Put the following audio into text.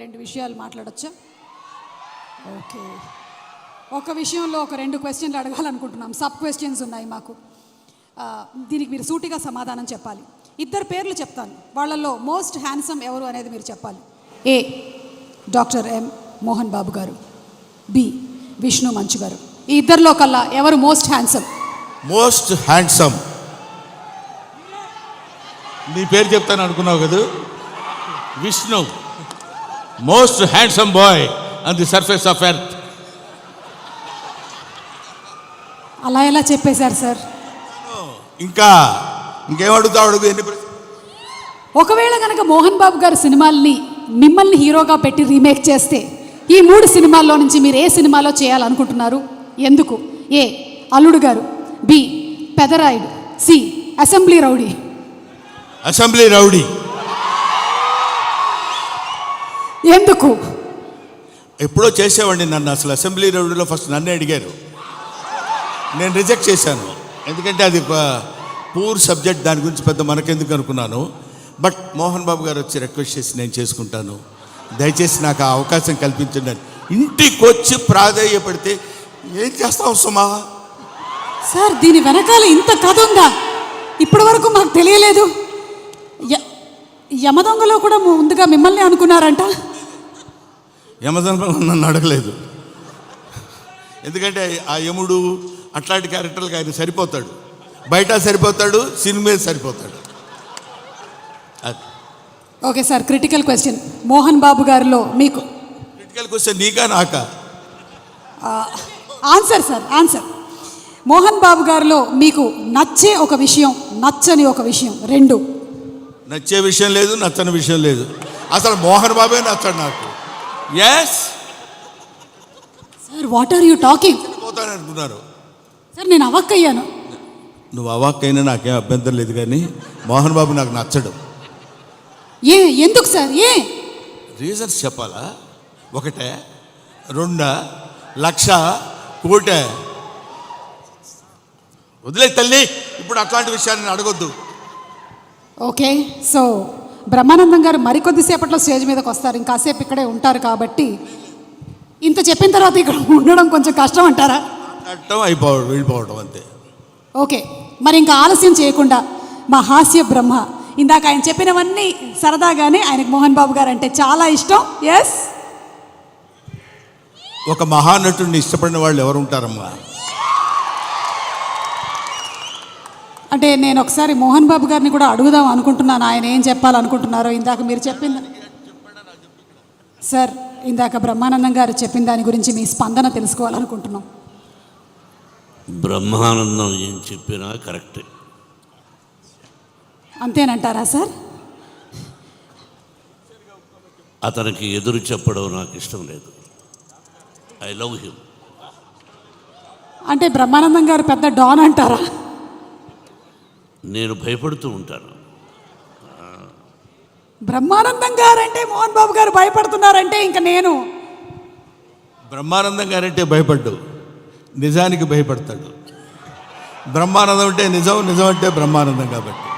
రెండు విషయాలు మాట్లాడొచ్చా? ఓకే, ఒక విషయంలో ఒక రెండు క్వశ్చన్లు అడగాలనుకుంటున్నాం. సబ్ క్వశ్చన్స్ ఉన్నాయి మాకు. దీనికి మీరు సూటిగా సమాధానం చెప్పాలి. ఇద్దరు పేర్లు చెప్తాను, వాళ్ళల్లో మోస్ట్ హ్యాండ్సమ్ ఎవరు అనేది మీరు చెప్పాలి. ఏ డాక్టర్ ఎం మోహన్ బాబు గారు, బి విష్ణు మంచు గారు. ఈ ఇద్దరిలో కల్లా ఎవరు మోస్ట్ హ్యాండ్సమ్? మోస్ట్ హ్యాండ్సమ్ నీ పేరు చెప్తాను అనుకున్నావు కదా, Vishnu. Most handsome boy on the surface of earth. అలా ఎలా చెప్పేశారు సార్? ఇంకేం అడుగుతావు అడుగు. ఒకవేళ కనుక మోహన్ బాబు గారు సినిమాల్ని మిమ్మల్ని హీరోగా పెట్టి రీమేక్ చేస్తే ఈ 3 సినిమాల్లో నుంచి మీరు ఏ సినిమాలో చేయాలనుకుంటున్నారు? ఎందుకు? A Alludu Garu, B Pedarayudu, C Assembly Rowdy. Assembly Rowdy. ఎందుకు? ఎప్పుడో చేసేవాడిని నన్ను. అసలు అసెంబ్లీ రౌడీలో ఫస్ట్ నన్నే అడిగారు, నేను రిజెక్ట్ చేశాను. ఎందుకంటే అది పూర్ సబ్జెక్ట్, దాని గురించి పెద్ద మనకెందుకు అనుకున్నాను. బట్ మోహన్ బాబు గారు వచ్చి రిక్వెస్ట్ చేసి నేను చేసుకుంటాను, దయచేసి నాకు ఆ అవకాశం కల్పించండి అని ఇంటికి వచ్చి ప్రాధేయపడితే ఏం చేస్తాం సుమా? సార్ దీని వెనకాల ఇంత కథ ఉందా? ఇప్పటి వరకు మాకు తెలియలేదు. యమదొంగలో కూడా ముందుగా మిమ్మల్ని అనుకున్నారంట. యమదొంగ నన్ను అడగలేదు, ఎందుకంటే ఆ యముడు అట్లాంటి క్యారెక్టర్లకు ఆయన సరిపోతాడు. బయట సరిపోతాడు, సినిమా సరిపోతాడు. Okay sir, critical question. Mohan Babu గారిలో మీకు క్రిటికల్ క్వశ్చన్ నీకా నాకా? Answer sir, answer. Mohan Babu గారిలో మీకు నచ్చే ఒక విషయం, నచ్చని ఒక విషయం, రెండు. నచ్చే విషయం లేదు, నచ్చని విషయం లేదు. అసలు మోహన్ బాబే నచ్చాడు నాకు. Yes sir, what are you talking? పోతాను అనుకున్నారు సార్, నేను అవాక్కయ్యాను. నువ్వు అవాక్కైనా నాకేం అభ్యంతరం లేదు, కానీ మోహన్ బాబు నాకు నచ్చడు. ఎందుకు సార్? రీజన్స్ చెప్పాలా? ఒకటే, రెండా, లక్ష, కోటే? వదిలే తల్లి, ఇప్పుడు అట్లాంటి విషయాన్ని అడగొద్దు. ఓకే, సో బ్రహ్మానందం గారు మరికొద్దిసేపట్లో స్టేజ్ మీదకి వస్తారు, ఇంకాసేపు ఇక్కడే ఉంటారు. కాబట్టి ఇంత చెప్పిన తర్వాత ఇక్కడ ఉండడం కొంచెం కష్టం అంటారా? అయిపోవడం, వెళ్ళిపోవడం అంతే. ఓకే, మరి ఇంకా ఆలస్యం చేయకుండా మా హాస్య బ్రహ్మ, ఇందాక ఆయన చెప్పినవన్నీ సరదాగానే ఆయనకు మోహన్ బాబు గారు అంటే చాలా ఇష్టం. ఎస్, ఒక మహానటుడిని ఇష్టపడిన వాళ్ళు ఎవరు ఉంటారమ్మా? అంటే నేను ఒకసారి మోహన్ బాబు గారిని కూడా అడుగుదాం అనుకుంటున్నాను, ఆయన ఏం చెప్పాలనుకుంటున్నారో. ఇందాక మీరు చెప్పింది సార్, ఇందాక బ్రహ్మానందం గారు చెప్పిన దాని గురించి మీ స్పందన తెలుసుకోవాలనుకుంటున్నాం. బ్రహ్మానందం ఏం చెప్పినా కరెక్టే. అంతేనంటారా సార్? అతనికి ఎదురు చెప్పడం నాకు ఇష్టం లేదు. I love him. అంటే బ్రహ్మానందం గారు పెద్ద డాన్ అంటారా? నేను భయపడుతూ ఉంటాను. బ్రహ్మానందం గారు అంటే మోహన్ బాబు గారు భయపడుతున్నారంటే ఇంకా నేను బ్రహ్మానందం గారంటే భయపడ్డు, నిజానికి భయపడతాడు. బ్రహ్మానందం అంటే నిజం, నిజం అంటే బ్రహ్మానందం. కాబట్టి